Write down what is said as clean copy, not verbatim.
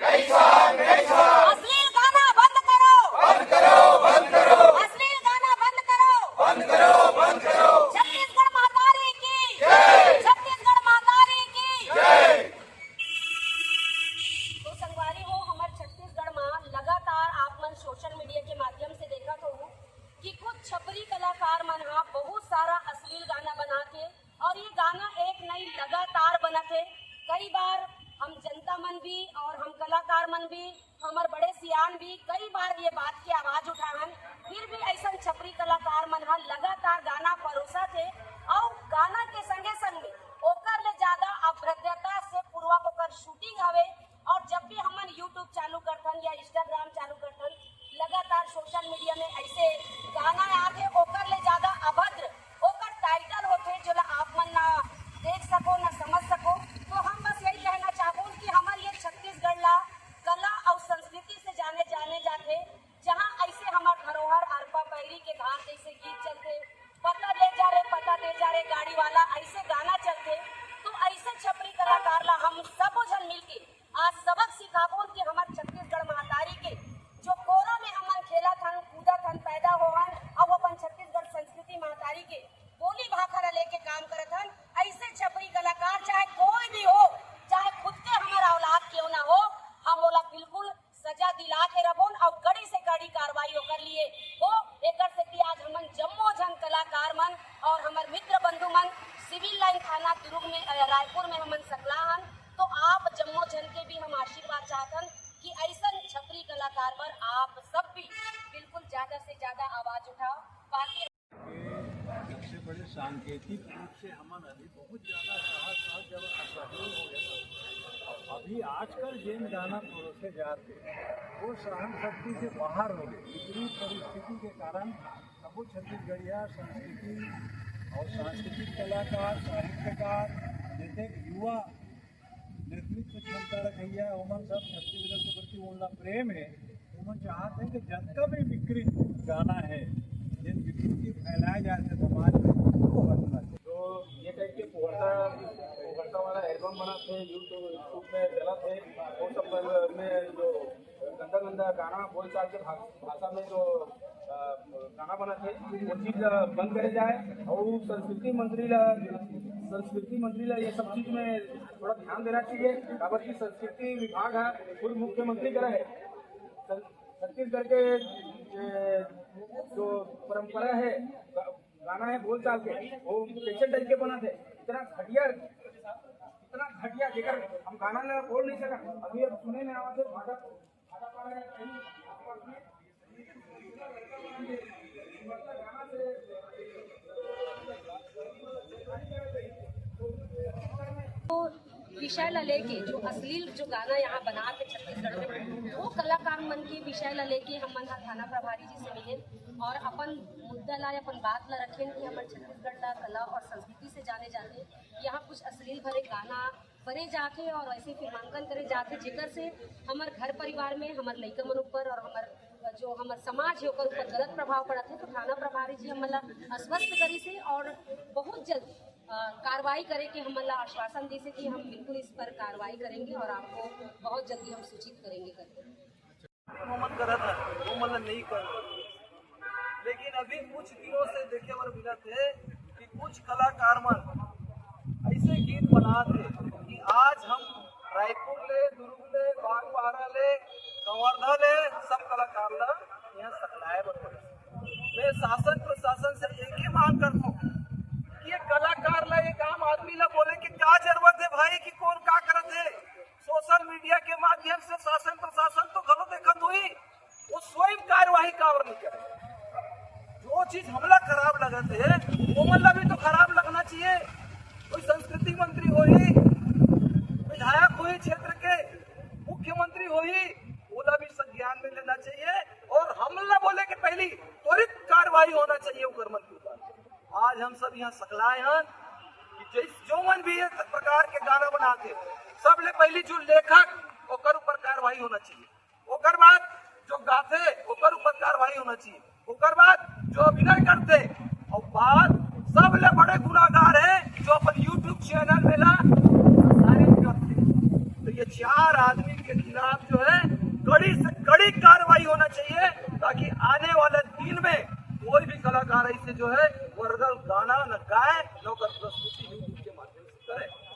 अश्लील गाना बंद करो, अश्लील गाना बंद करो। छत्तीसगढ़ महातारी की, छत्तीसगढ़ महातारी की। तो संगवारी हो, हमारे छत्तीसगढ़ में लगातार आप मन सोशल मीडिया के माध्यम से देखा तो कि कुछ छपरी कलाकार मन बहुत सारा अश्लील गाना बना के, और ये गाना एक नहीं लगातार बना थे। कई बार हम जनता मन भी और हम कलाकार मन भी, हमारे बड़े सियान भी कई बार ये बात की आवाज उठान, फिर भी ऐसा छपरी कलाकार मन लगातार गाना परोसा थे। और गाना के संगे संगे ओकर ले ज्यादा अभद्रता से पूर्वक ओकर शूटिंग हवे। और जब भी हमन यूट्यूब चालू करथन या इंस्टाग्राम चालू करथन, लगातार सोशल मीडिया में ऐसे गाना आते ओकर ले ज्यादा अभद्र ओकर टाइटल होते जो आप मन ना देख सको ना समझ सको। तो हम बस यही कहना चाहूँ कि हमारे ये छत्तीसगढ़ ला कला और संस्कृति से जाने जाते, जहाँ ऐसे हमारे धरोहर अरपा पैरी के घाट जैसे गीत चलते, पता दे जा रहे गाड़ी वाला ऐसे गाना चलते। तो ऐसे छपरी कलाकार ला हम सब जन मिलके आज सबक सिखाबो कि हमारे छत्तीसगढ़ महातारी के जो कोरा में हमन खेला थन कूदा थन पैदा होवन, अब अपन छत्तीसगढ़ संस्कृति महातारी के बोली भाखा लेके काम करत हन। ऐसे छपरी कलाकार चाहे कोई भी हो, चाहे खुद के हमारा औलाद क्यों ना हो, हम बोला बिल्कुल सजा दिला के रबोन और कड़ी से कड़ी कार्रवाई कर लिए हो। एकर से कि आज हमन जम्मो जन कलाकार मन और हमारे मित्र बंधु मन सिविल लाइन थाना दुर्ग में रायपुर में हमन सकला हन। तो आप जम्मो जन के भी हम आशीर्वाद चाहतन कि ऐसा छपरी कलाकार पर आप सब भी बिल्कुल ज्यादा से ज्यादा आवाज उठाओ। बाकी सबसे बड़े सांकेतिक रूप से हमन अभी बहुत ज़्यादा साहस जब असहयोग हो गया। अभी आजकल जिन गाना परोसे जाते वो सहन शक्ति से बाहर हो गए। विपरीत परिस्थिति के कारण सबो छत्तीसगढ़िया संस्कृति और सांस्कृतिक कलाकार साहित्यकार जैसे युवा नेतृत्व क्षमता रखैया उमन सब छत्तीसगढ़ के प्रति उनका प्रेम है। उमन चाहते हैं कि जिनका भी विकृत गाना है, जिन विकृति फैलाए जाते समाज में, वो हटना चाहिए। तो ये टाइप के पोहरता वाला एल्बम बना थे, यूट्यूब में चला थे, वो सब में जो गंदा गाना बोल चाल के भाषा में जो गाना बना थे वो चीज़ बंद करे जाए। और संस्कृति मंत्री ला ये सब चीज़ में थोड़ा ध्यान देना चाहिए। काबर की संस्कृति विभाग है खुद मुख्यमंत्री का है। छत्तीसगढ़ के जो परंपरा है गाना है बोल चाल के, वो कैसे टाइप के बना थे, इतना घटिया जेकर हम गाना ने बोल नहीं सका। अभी अब सुने में आवाज विषय ला लेके जो अश्लील जो गाना यहाँ बना के छत्तीसगढ़ में, वो कलाकार मन के विषय ला लेके हम मन थाना प्रभारी जी से मिले और अपन मुद्दा ला अपन बात ला रखें कि हमारे छत्तीसगढ़ ला कला और संस्कृति से जाने जाते यहाँ कुछ अश्लील भरे गाना करे जाके और ऐसे फिल्मांकन करे जाके, जेकर से हमारे घर परिवार में हमारे लइका मन ऊपर और हमारे जो हमारे समाज है ऊपर गलत प्रभाव पड़ा थे। तो थाना प्रभारी जी हम आश्वस्त करी से और बहुत जल्द कार्रवाई करे कि हम आश्वासन दी से कि हम बिल्कुल इस पर कार्रवाई करेंगे और आपको बहुत जल्दी हम सूचित करेंगे करके। नहीं कर, लेकिन अभी कुछ दिनों से देखे और मिला थे कि कुछ कलाकार मन ऐसे गीत बना थे कि आज हम रायपुर ले, दुर्ग ले, बागबाहरा ले, कंवर्धा ले, सब कलाकार ला यहाँ सकलाए बता। मैं शासन प्रशासन से एक ही मांग करता हूँ कि ये कलाकार ला, एक आम आदमी ला बोले कि क्या जरूरत है भाई कि कौन क्या करत है। सोशल मीडिया के माध्यम से शासन प्रशासन तो गलत देखत हुई, वो स्वयं कार्यवाही कावर नहीं करे। जो चीज हमला खराब लगत है वो मतलब भी तो खराब लगना चाहिए। कोई संस्कृति मंत्री हो ही, विधायक हो ही, क्षेत्र के मुख्यमंत्री हो ही, ओला भी संज्ञान में लेना चाहिए और हमला बोले कि पहली त्वरित कार्रवाई होना चाहिए उकर मंत्री पर। आज हम सब यहाँ सकलाए हैं कि जो मन भी इस प्रकार के गाना बनाते सब ले पहली जो लेखक ओकर ऊपर कार्रवाई होना चाहिए, ओकर बाद जो गाते ओकर ऊपर कार्रवाई होना चाहिए, ओकर बाद जो अभिनय करते, और बाद सब ले बड़े गुनाहगार हैं जो अपन YouTube चैनल में ला प्रसारित करते। तो ये चार आदमी के खिलाफ जो है कड़ी से कड़ी कार्रवाई होना चाहिए, ताकि आने वाले दिन में कोई भी कलाकार ऐसे जो है वर्गल गाना न गाए, न कर प्रस्तुति